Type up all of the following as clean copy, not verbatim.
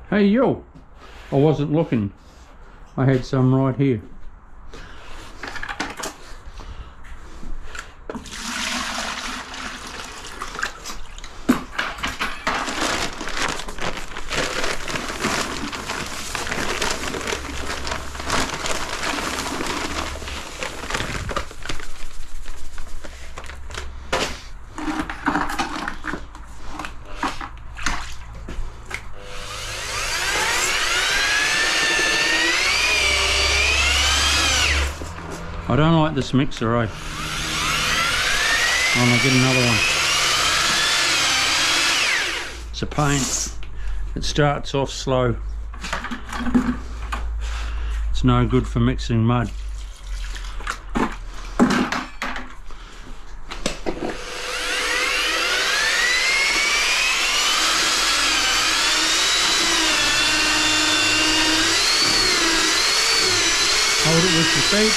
Hey yo! I wasn't looking. I had some right here. I don't like this mixer, eh? I'm gonna get another one. It's a pain. It starts off slow. It's no good for mixing mud. Hold it with your feet.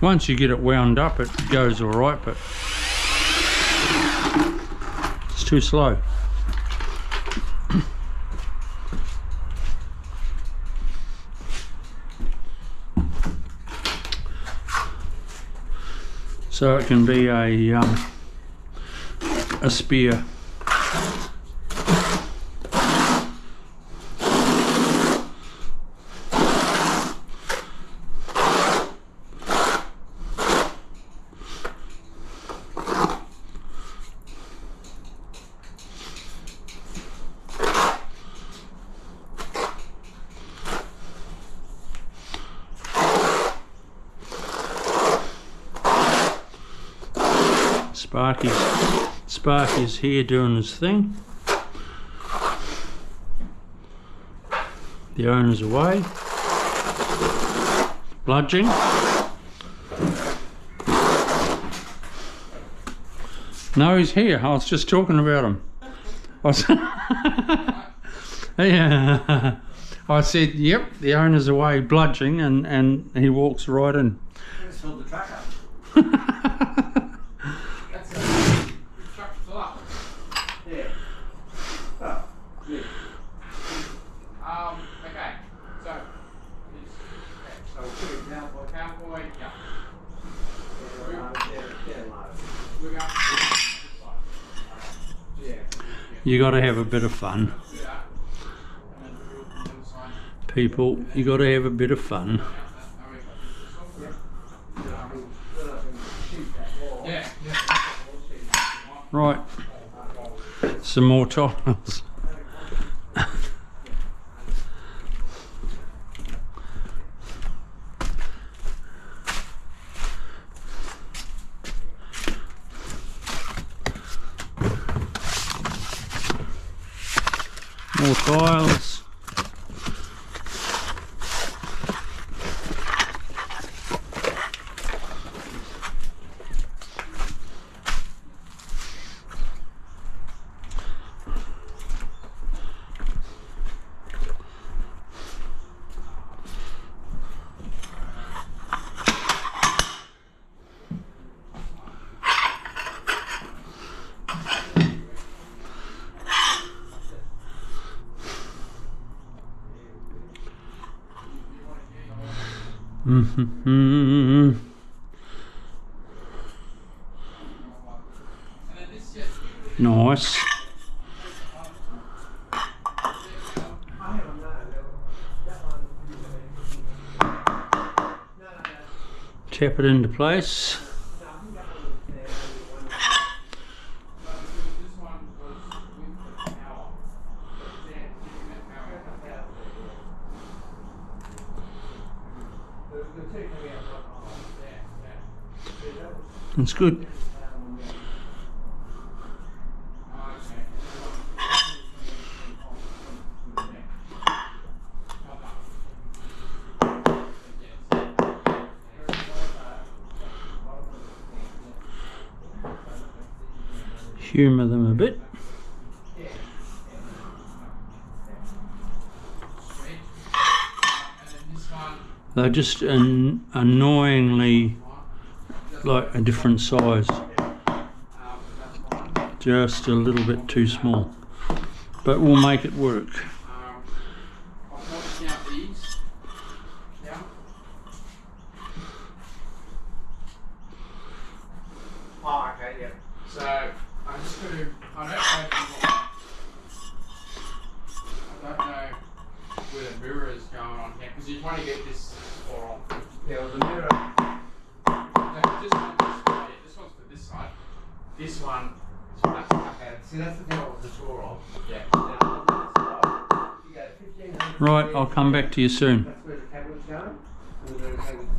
Once you get it wound up, it goes all right, but it's too slow. So it can be a spear. Sparky's here doing his thing. The owner's away. Bludging. No, he's here. I was just talking about him. Yeah. I said, yep, the owner's away bludging, and he walks right in. Let's fill the track up. Yeah. Oh, yeah. Okay. So we'll put it down for cowboy. Yeah. We're going You got to have a bit of fun. People, you got to have a bit of fun. Right, some more tiles. More tiles. Nice. Tap it into place. It's good. Humour them a bit. They're just annoyingly like a different size. Just a little bit too small. But we'll make it work. I'll count these. Yeah. Oh, okay, yeah. So I'm just going to. I don't know where the mirror is going on here because you're trying to get this all on. Yeah, well, the mirror. No, this one's for this side. This one is for that side. Okay, see, that's the thing I wasn't sure of. Yeah. Now, on this side, you go 1500. Right, I'll come back to you soon. That's where the cabinet's going. And the cabinet's